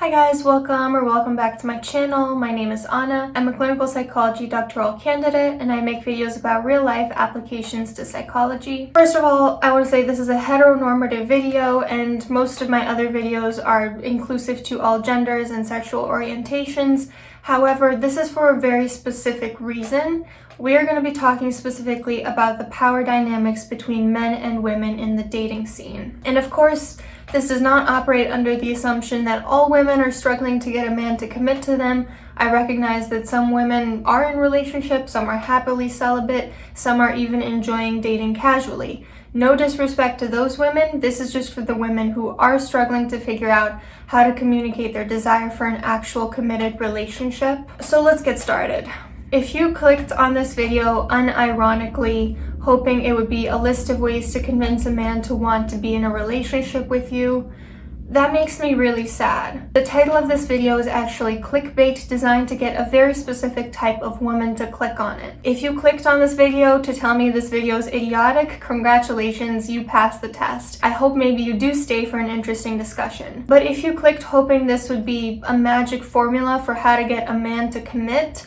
Hi guys, welcome back to my channel. My name is Anna. I'm a clinical psychology doctoral candidate and I make videos about real life applications to psychology. First of all, I want to say this is a heteronormative video and most of my other videos are inclusive to all genders and sexual orientations. However, this is for a very specific reason. We are going to be talking specifically about the power dynamics between men and women in the dating scene. And of course, this does not operate under the assumption that all women are struggling to get a man to commit to them. I recognize that some women are in relationships, some are happily celibate, some are even enjoying dating casually. No disrespect to those women, this is just for the women who are struggling to figure out how to communicate their desire for an actual committed relationship. So let's get started. If you clicked on this video unironically, hoping it would be a list of ways to convince a man to want to be in a relationship with you, that makes me really sad. The title of this video is actually clickbait, designed to get a very specific type of woman to click on it. If you clicked on this video to tell me this video is idiotic, congratulations, you passed the test. I hope maybe you do stay for an interesting discussion. But if you clicked hoping this would be a magic formula for how to get a man to commit,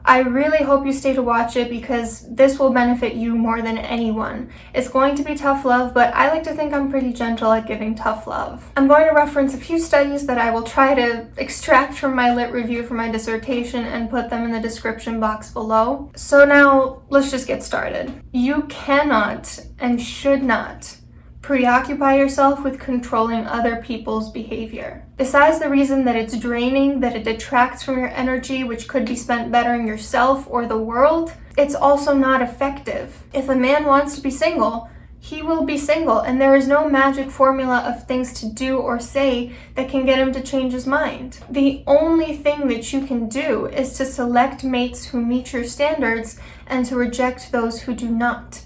I really hope you stay to watch it because this will benefit you more than anyone. It's going to be tough love, but I like to think I'm pretty gentle at giving tough love. I'm going to reference a few studies that I will try to extract from my lit review for my dissertation and put them in the description box below. So now let's just get started. You cannot and should not preoccupy yourself with controlling other people's behavior. Besides the reason that it's draining, that it detracts from your energy, which could be spent bettering yourself or the world, it's also not effective. If a man wants to be single, he will be single, and there is no magic formula of things to do or say that can get him to change his mind. The only thing that you can do is to select mates who meet your standards and to reject those who do not.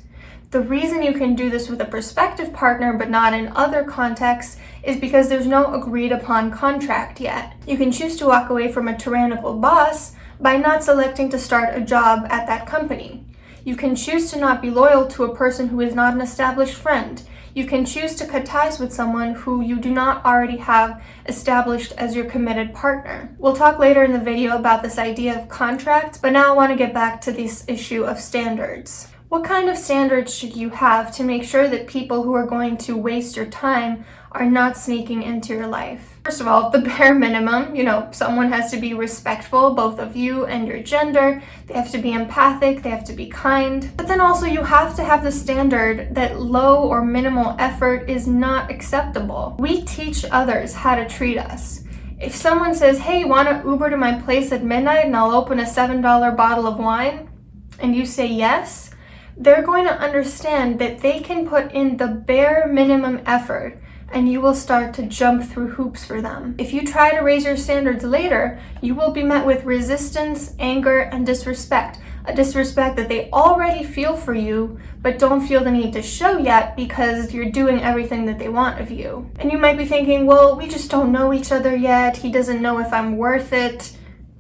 The reason you can do this with a prospective partner but not in other contexts is because there's no agreed upon contract yet. You can choose to walk away from a tyrannical boss by not selecting to start a job at that company. You can choose to not be loyal to a person who is not an established friend. You can choose to cut ties with someone who you do not already have established as your committed partner. We'll talk later in the video about this idea of contracts, but now I want to get back to this issue of standards. What kind of standards should you have to make sure that people who are going to waste your time are not sneaking into your life? First of all, the bare minimum, someone has to be respectful, both of you and your gender. They have to be empathic, they have to be kind. But then also you have to have the standard that low or minimal effort is not acceptable. We teach others how to treat us. If someone says, hey, want to Uber to my place at midnight and I'll open a $7 bottle of wine, and you say yes, they're going to understand that they can put in the bare minimum effort and you will start to jump through hoops for them. If you try to raise your standards later, you will be met with resistance, anger, and disrespect. A disrespect that they already feel for you, but don't feel the need to show yet because you're doing everything that they want of you. And you might be thinking, well, we just don't know each other yet. He doesn't know if I'm worth it.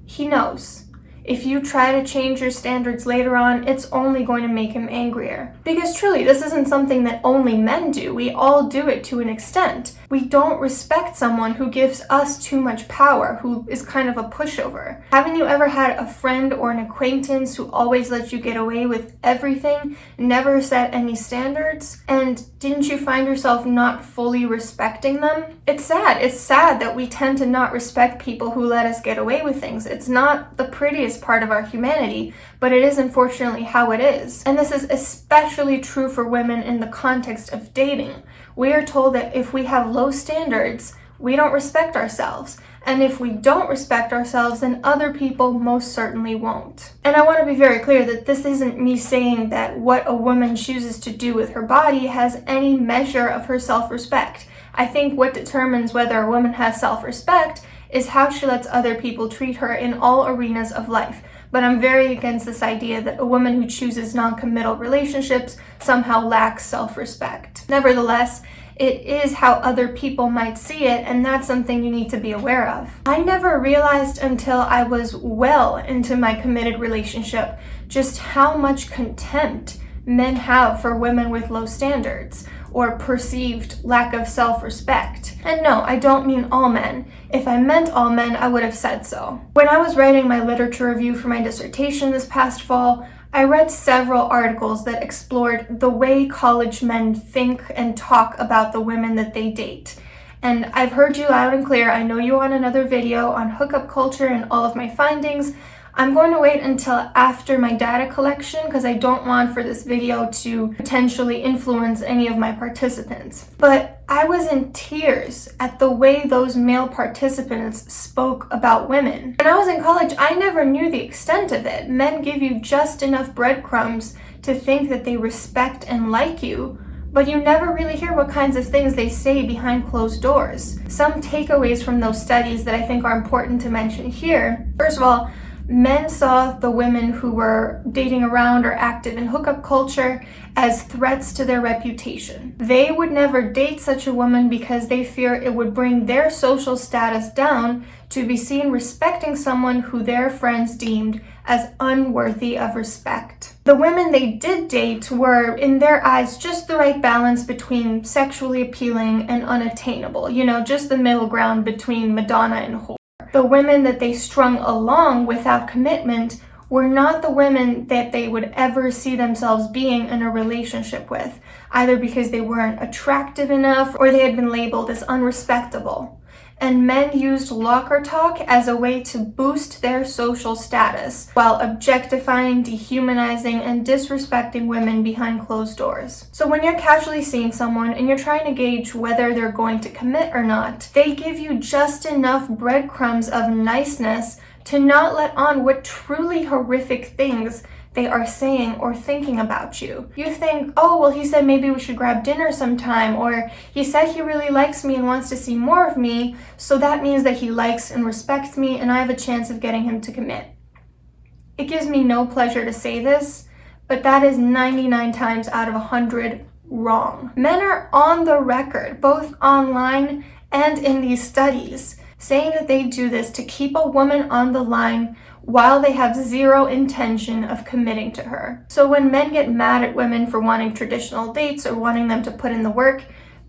He knows. If you try to change your standards later on, it's only going to make him angrier. Because truly, this isn't something that only men do. We all do it to an extent. We don't respect someone who gives us too much power, who is kind of a pushover. Haven't you ever had a friend or an acquaintance who always lets you get away with everything, never set any standards? And didn't you find yourself not fully respecting them? It's sad. It's sad that we tend to not respect people who let us get away with things. It's not the prettiest part of our humanity, but it is unfortunately how it is. And this is especially true for women in the context of dating. We are told that if we have low standards, we don't respect ourselves. And if we don't respect ourselves, then other people most certainly won't. And I want to be very clear that this isn't me saying that what a woman chooses to do with her body has any measure of her self-respect. I think what determines whether a woman has self-respect is how she lets other people treat her in all arenas of life. But I'm very against this idea that a woman who chooses non-committal relationships somehow lacks self-respect. Nevertheless, it is how other people might see it, and that's something you need to be aware of. I never realized until I was well into my committed relationship just how much contempt men have for women with low standards. or perceived lack of self-respect. And no, I don't mean all men. If I meant all men, I would have said so. When I was writing my literature review for my dissertation this past fall, I read several articles that explored the way college men think and talk about the women that they date. And I've heard you loud and clear. I know you want another video on hookup culture and all of my findings. I'm going to wait until after my data collection because I don't want for this video to potentially influence any of my participants. But I was in tears at the way those male participants spoke about women. When I was in college, I never knew the extent of it. Men give you just enough breadcrumbs to think that they respect and like you, but you never really hear what kinds of things they say behind closed doors. Some takeaways from those studies that I think are important to mention here. First of all, men saw the women who were dating around or active in hookup culture as threats to their reputation. They would never date such a woman because they fear it would bring their social status down to be seen respecting someone who their friends deemed as unworthy of respect. The women they did date were, in their eyes, just the right balance between sexually appealing and unattainable. You know, just the middle ground between Madonna and whore. The women that they strung along without commitment were not the women that they would ever see themselves being in a relationship with, either because they weren't attractive enough or they had been labeled as unrespectable. And men used locker talk as a way to boost their social status while objectifying, dehumanizing, and disrespecting women behind closed doors. So when you're casually seeing someone and you're trying to gauge whether they're going to commit or not, they give you just enough breadcrumbs of niceness to not let on what truly horrific things they are saying or thinking about you. You think, oh, well, he said maybe we should grab dinner sometime, or he said he really likes me and wants to see more of me, so that means that he likes and respects me and I have a chance of getting him to commit. It gives me no pleasure to say this, but that is 99 times out of 100 wrong. Men are on the record, both online and in these studies, saying that they do this to keep a woman on the line while they have zero intention of committing to her. So when men get mad at women for wanting traditional dates or wanting them to put in the work,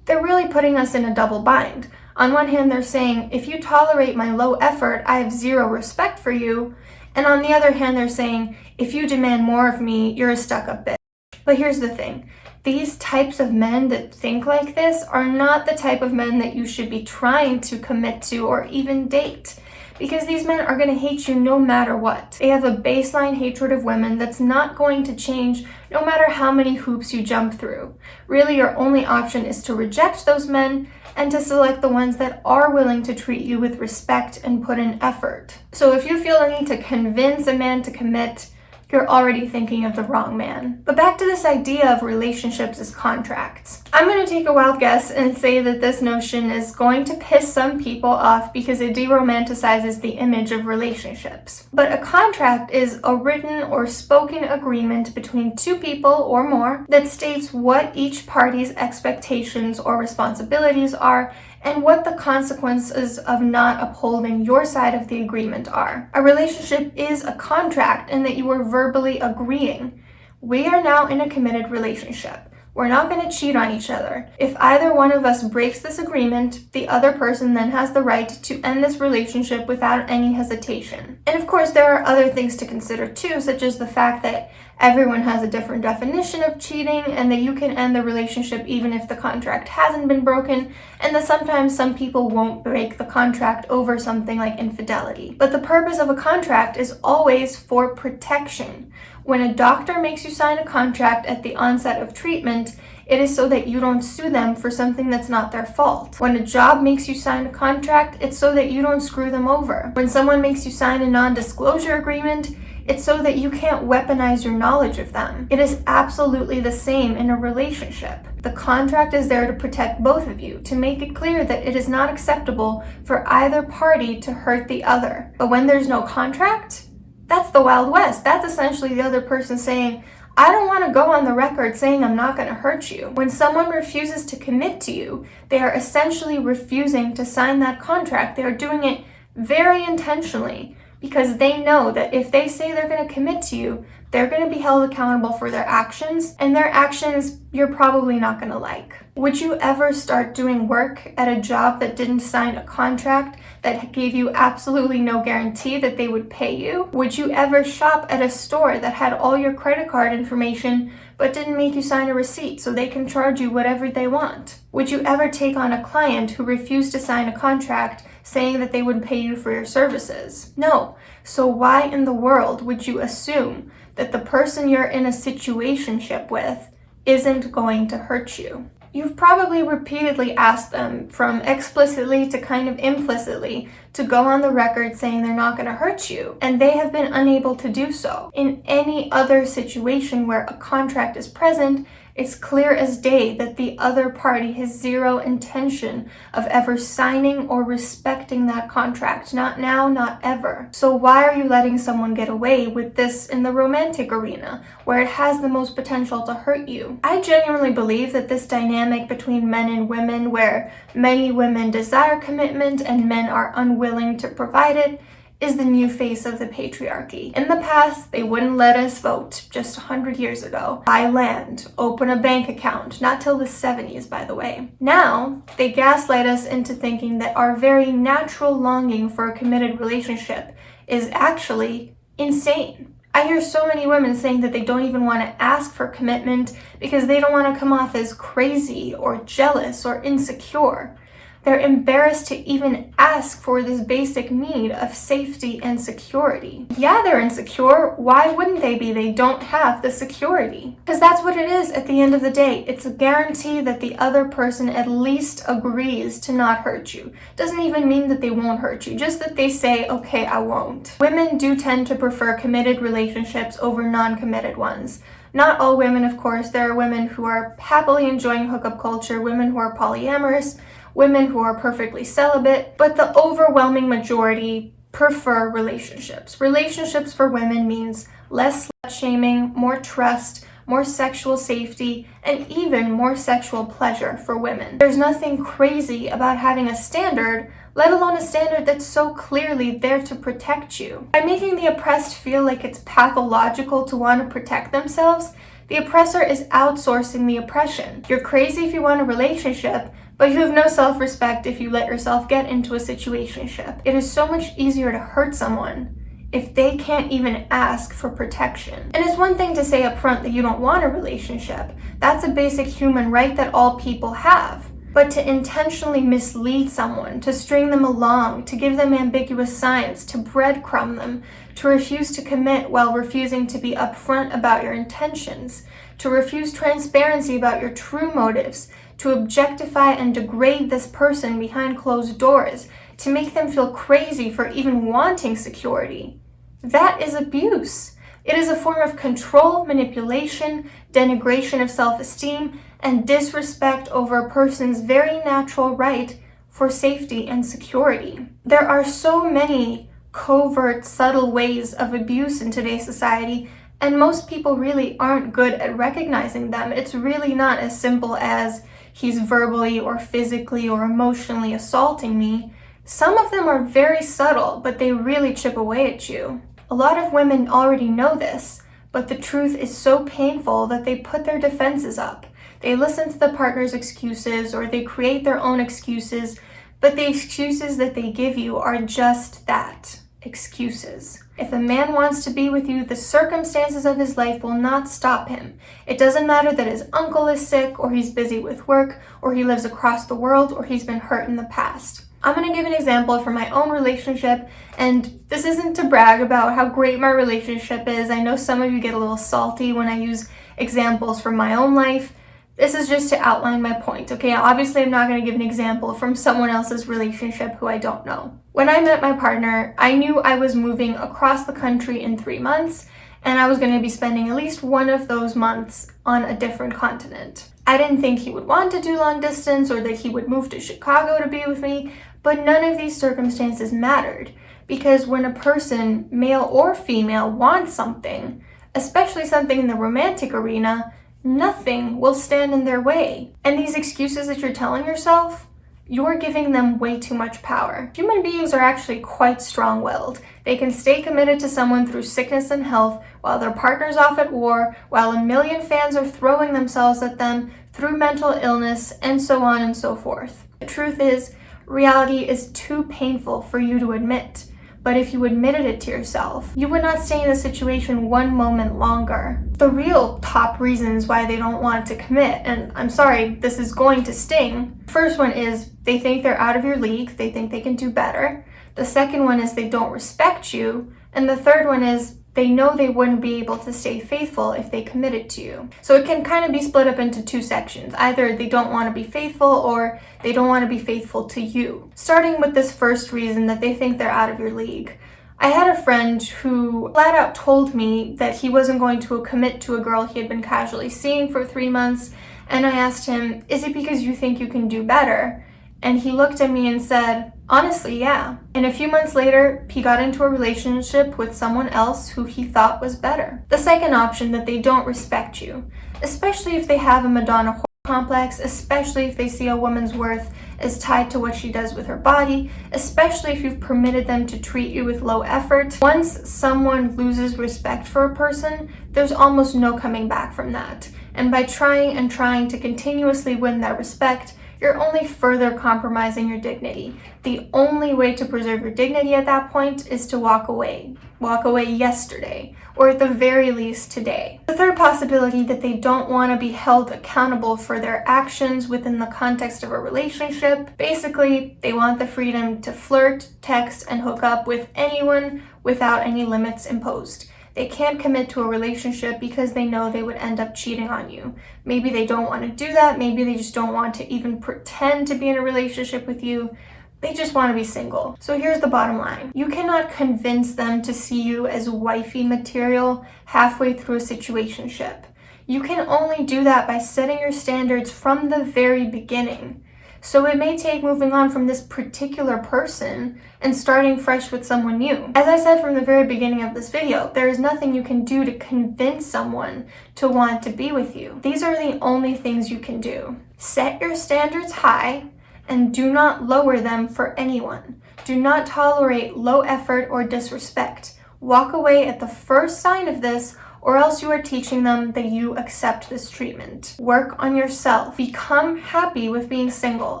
they're really putting us in a double bind. On one hand, they're saying, if you tolerate my low effort, I have zero respect for you. And on the other hand, they're saying, if you demand more of me, you're a stuck-up bitch. But here's the thing. These types of men that think like this are not the type of men that you should be trying to commit to or even date. Because these men are going to hate you no matter what. They have a baseline hatred of women that's not going to change no matter how many hoops you jump through. Really, your only option is to reject those men and to select the ones that are willing to treat you with respect and put in effort. So if you feel the need to convince a man to commit, you're already thinking of the wrong man. But back to this idea of relationships as contracts. I'm going to take a wild guess and say that this notion is going to piss some people off because it deromanticizes the image of relationships. But a contract is a written or spoken agreement between two people or more that states what each party's expectations or responsibilities are and what the consequences of not upholding your side of the agreement are. A relationship is a contract in that you are verbally agreeing. We are now in a committed relationship. We're not going to cheat on each other. If either one of us breaks this agreement, the other person then has the right to end this relationship without any hesitation. And of course, there are other things to consider too, such as the fact that everyone has a different definition of cheating and that you can end the relationship even if the contract hasn't been broken, and that sometimes some people won't break the contract over something like infidelity. But the purpose of a contract is always for protection. When a doctor makes you sign a contract at the onset of treatment, it is so that you don't sue them for something that's not their fault. When a job makes you sign a contract, it's so that you don't screw them over. When someone makes you sign a non-disclosure agreement, it's so that you can't weaponize your knowledge of them. It is absolutely the same in a relationship. The contract is there to protect both of you, to make it clear that it is not acceptable for either party to hurt the other. But when there's no contract, that's the Wild West. That's essentially the other person saying, I don't want to go on the record saying I'm not going to hurt you. When someone refuses to commit to you, they are essentially refusing to sign that contract. They are doing it very intentionally, because they know that if they say they're going to commit to you, they're going to be held accountable for their actions, and their actions you're probably not going to like. Would you ever start doing work at a job that didn't sign a contract that gave you absolutely no guarantee that they would pay you? Would you ever shop at a store that had all your credit card information but didn't make you sign a receipt so they can charge you whatever they want? Would you ever take on a client who refused to sign a contract saying that they would pay you for your services? No. So why in the world would you assume that the person you're in a situationship with isn't going to hurt you? You've probably repeatedly asked them, from explicitly to kind of implicitly, to go on the record saying they're not going to hurt you, and they have been unable to do so. In any other situation where a contract is present, it's clear as day that the other party has zero intention of ever signing or respecting that contract. Not now, not ever. So why are you letting someone get away with this in the romantic arena, where it has the most potential to hurt you? I genuinely believe that this dynamic between men and women, where many women desire commitment and men are unwilling to provide it, is the new face of the patriarchy. In the past, they wouldn't let us vote just 100 years ago, buy land, open a bank account, not till the 70s, by the way. Now, they gaslight us into thinking that our very natural longing for a committed relationship is actually insane. I hear so many women saying that they don't even want to ask for commitment because they don't want to come off as crazy or jealous or insecure. They're embarrassed to even ask for this basic need of safety and security. Yeah, they're insecure. Why wouldn't they be? They don't have the security. Because that's what it is at the end of the day. It's a guarantee that the other person at least agrees to not hurt you. Doesn't even mean that they won't hurt you, just that they say, okay, I won't. Women do tend to prefer committed relationships over non-committed ones. Not all women, of course. There are women who are happily enjoying hookup culture, women who are polyamorous, women who are perfectly celibate, but the overwhelming majority prefer relationships. Relationships for women means less slut-shaming, more trust, more sexual safety, and even more sexual pleasure for women. There's nothing crazy about having a standard, let alone a standard that's so clearly there to protect you. By making the oppressed feel like it's pathological to want to protect themselves, the oppressor is outsourcing the oppression. You're crazy if you want a relationship, but you have no self-respect if you let yourself get into a situationship. It is so much easier to hurt someone if they can't even ask for protection. And it's one thing to say up front that you don't want a relationship. That's a basic human right that all people have. But to intentionally mislead someone, to string them along, to give them ambiguous signs, to breadcrumb them, to refuse to commit while refusing to be upfront about your intentions, to refuse transparency about your true motives, to objectify and degrade this person behind closed doors, to make them feel crazy for even wanting security. That is abuse. It is a form of control, manipulation, denigration of self-esteem, and disrespect over a person's very natural right for safety and security. There are so many covert, subtle ways of abuse in today's society, and most people really aren't good at recognizing them. It's really not as simple as he's verbally or physically or emotionally assaulting me. Some of them are very subtle, but they really chip away at you. A lot of women already know this, but the truth is so painful that they put their defenses up. They listen to the partner's excuses or they create their own excuses, but the excuses that they give you are just that, excuses. If a man wants to be with you, the circumstances of his life will not stop him. It doesn't matter that his uncle is sick, or he's busy with work, or he lives across the world, or he's been hurt in the past. I'm going to give an example from my own relationship, and this isn't to brag about how great my relationship is. I know some of you get a little salty when I use examples from my own life. This is just to outline my point, okay? Obviously, I'm not going to give an example from someone else's relationship who I don't know. When I met my partner, I knew I was moving across the country in 3 months, and I was going to be spending at least one of those months on a different continent. I didn't think he would want to do long distance or that he would move to Chicago to be with me, but none of these circumstances mattered, because when a person, male or female, wants something, especially something in the romantic arena, nothing will stand in their way. And these excuses that you're telling yourself, you're giving them way too much power. Human beings are actually quite strong-willed. They can stay committed to someone through sickness and health, while their partner's off at war, while a million fans are throwing themselves at them through mental illness, and so on and so forth. The truth is, reality is too painful for you to admit. But if you admitted it to yourself, you would not stay in the situation one moment longer. The real top reasons why they don't want to commit, and I'm sorry, this is going to sting. First one is they think they're out of your league, they think they can do better. The second one is they don't respect you. And the third one is they know they wouldn't be able to stay faithful if they committed to you. So it can kind of be split up into two sections. Either they don't want to be faithful or they don't want to be faithful to you. Starting with this first reason that they think they're out of your league. I had a friend who flat out told me that he wasn't going to commit to a girl he had been casually seeing for 3 months, and I asked him, "Is it because you think you can do better?" And he looked at me and said, "Honestly, yeah." And a few months later, he got into a relationship with someone else who he thought was better. The second option, that they don't respect you, especially if they have a Madonna whore complex, especially if they see a woman's worth is tied to what she does with her body, especially if you've permitted them to treat you with low effort. Once someone loses respect for a person, there's almost no coming back from that. And by trying and trying to continuously win that respect, you're only further compromising your dignity. The only way to preserve your dignity at that point is to walk away. Walk away yesterday, or at the very least today. The third possibility, that they don't want to be held accountable for their actions within the context of a relationship. Basically, they want the freedom to flirt, text, and hook up with anyone without any limits imposed. They can't commit to a relationship because they know they would end up cheating on you. Maybe they don't want to do that. Maybe they just don't want to even pretend to be in a relationship with you. They just want to be single. So here's the bottom line. You cannot convince them to see you as wifey material halfway through a situationship. You can only do that by setting your standards from the very beginning. So it may take moving on from this particular person and starting fresh with someone new. As I said from the very beginning of this video, there is nothing you can do to convince someone to want to be with you. These are the only things you can do. Set your standards high and do not lower them for anyone. Do not tolerate low effort or disrespect. Walk away at the first sign of this, or else you are teaching them that you accept this treatment. Work on yourself. Become happy with being single,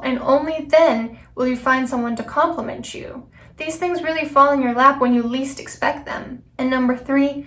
and only then will you find someone to compliment you. These things really fall in your lap when you least expect them. And number 3,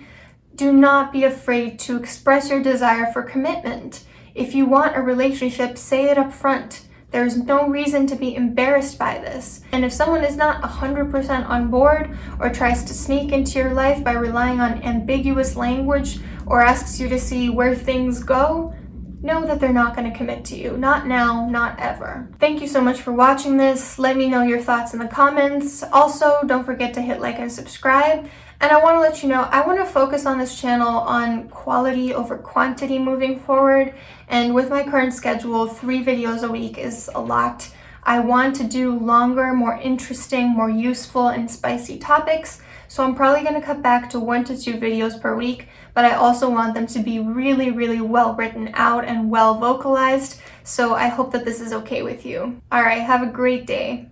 do not be afraid to express your desire for commitment. If you want a relationship, say it up front. There's no reason to be embarrassed by this. And if someone is not 100% on board or tries to sneak into your life by relying on ambiguous language or asks you to see where things go, know that they're not going to commit to you. Not now, not ever. Thank you so much for watching this. Let me know your thoughts in the comments. Also, don't forget to hit like and subscribe. And I want to let you know, I want to focus on this channel on quality over quantity moving forward. And with my current schedule, 3 videos a week is a lot. I want to do longer, more interesting, more useful, and spicy topics. So I'm probably going to cut back to 1 to 2 videos per week, but I also want them to be really, really well written out and well vocalized. So I hope that this is okay with you. All right, have a great day.